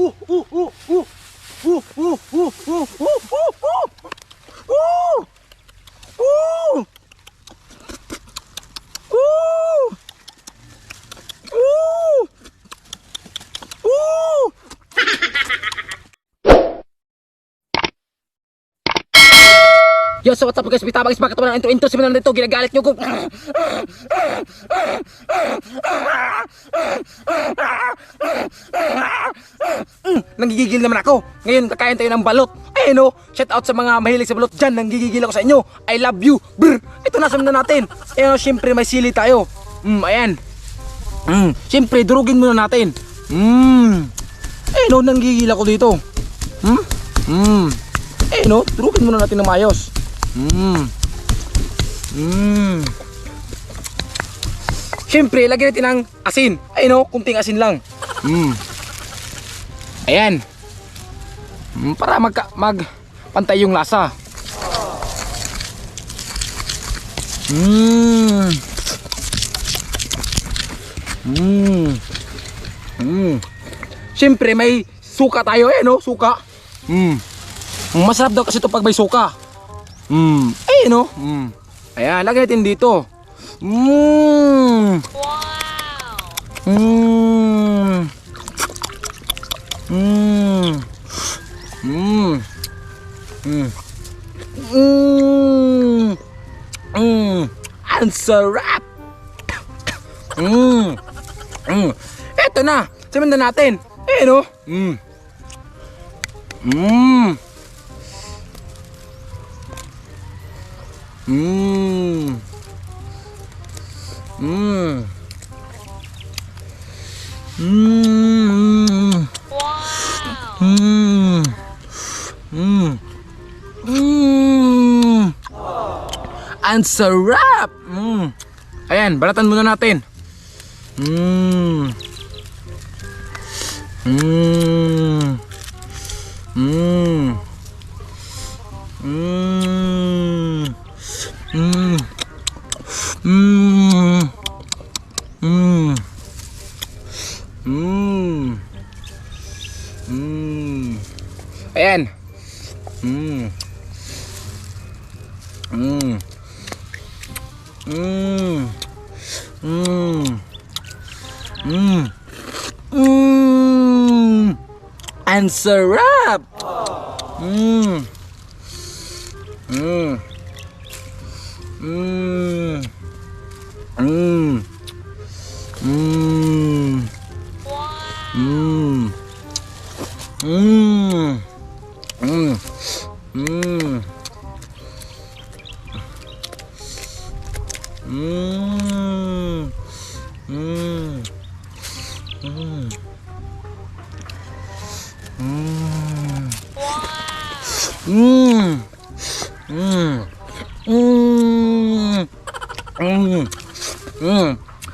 Yo, so what's up guys, Tapang is back. Ito na intro simulan na ito, ginagalit nyo ko. Nanggigigil naman ako. Ngayon kakain tayo ng balot. Ayun o, shout out sa mga mahilig sa balot dyan. Nanggigigil ako sa inyo. I love you. Brr. Ito na, simulan natin. Ayun o, syempre may sili tayo. Ayan. Syempre, durugin muna natin. Ayun o, nanggigigil ako dito. Ayun o, durugin muna natin ng mayos. Siyempre, lagyan natin ng asin. Ayun o, kunting asin lang. Ayan. Para magpantay yung lasa. Siyempre, may suka tayo. Ayun o, suka. Masarap daw kasi ito pag may suka. Ayun o. Ayan, lagyan natin dito. Wow. Ang sarap. Eto na, sabihin na natin. Ayun o. Ang sarap. Ayan, balatan muna natin. Ayan. Ang sarap.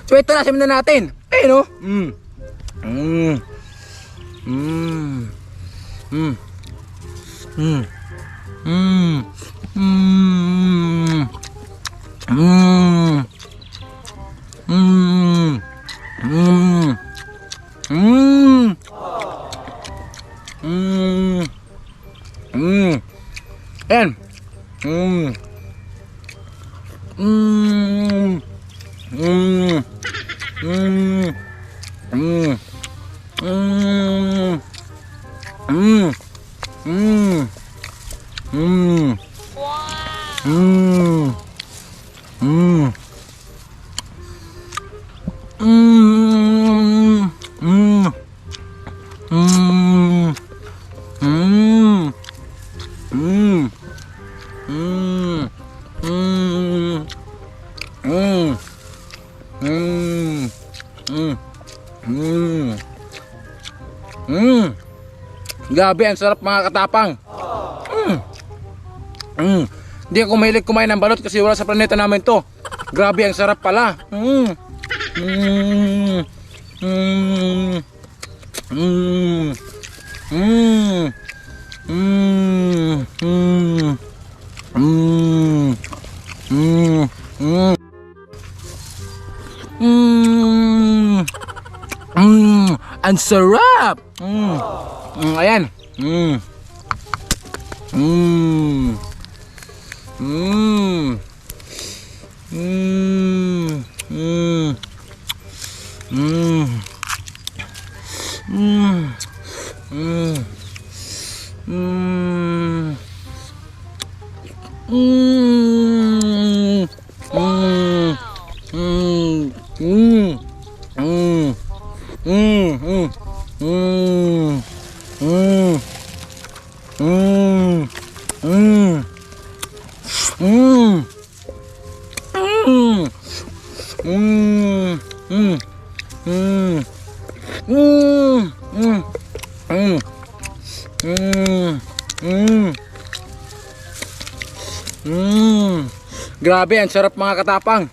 So ito na, simulan na natin. Ayun o. Ayan. Grabe, ang sarap mga katapang. Hindi ako mahilig kumain ng balot kasi wala sa planeta namin to. Grabe, ang sarap pala. Ang Ang sarap. Ayan. Grabe, ang sarap mga katapang.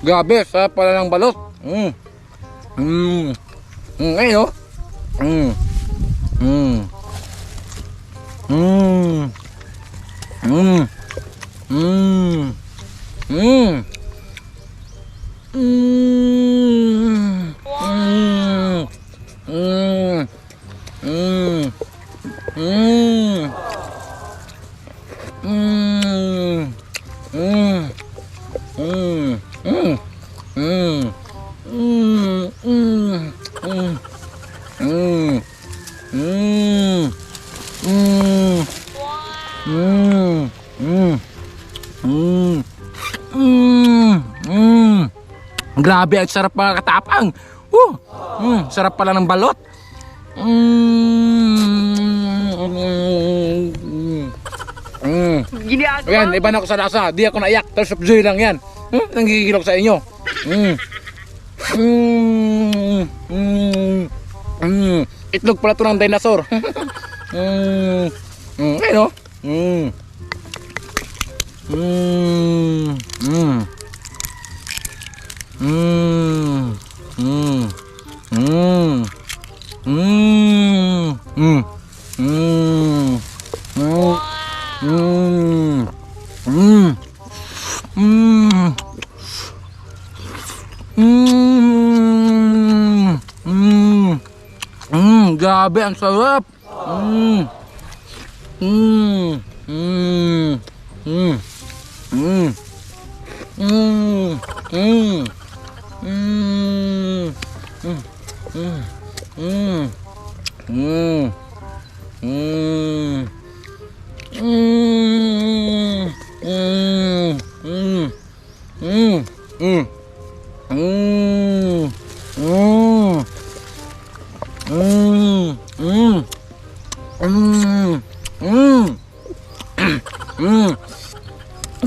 Grabe, sarap pala ng balot. Ayun oh. Grabe, ang sarap mga katapang. Sarap pala ng balot. Ayan, iba na ako sa lasa. Di ako naiyak. Terus of joy lang yan. Nanggigigil ako sa inyo. Itlog pala ito ng dinosaur. Ayun o. Grabe, ang sarap.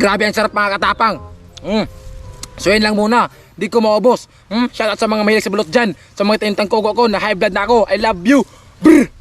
Grabe, ang sarap mga katapang. So yun lang muna, di ko maubos. Shoutout sa mga mahilig sa balot dyan, sa mga tinitang kogo ko na high blood na ako. I love you. Brr!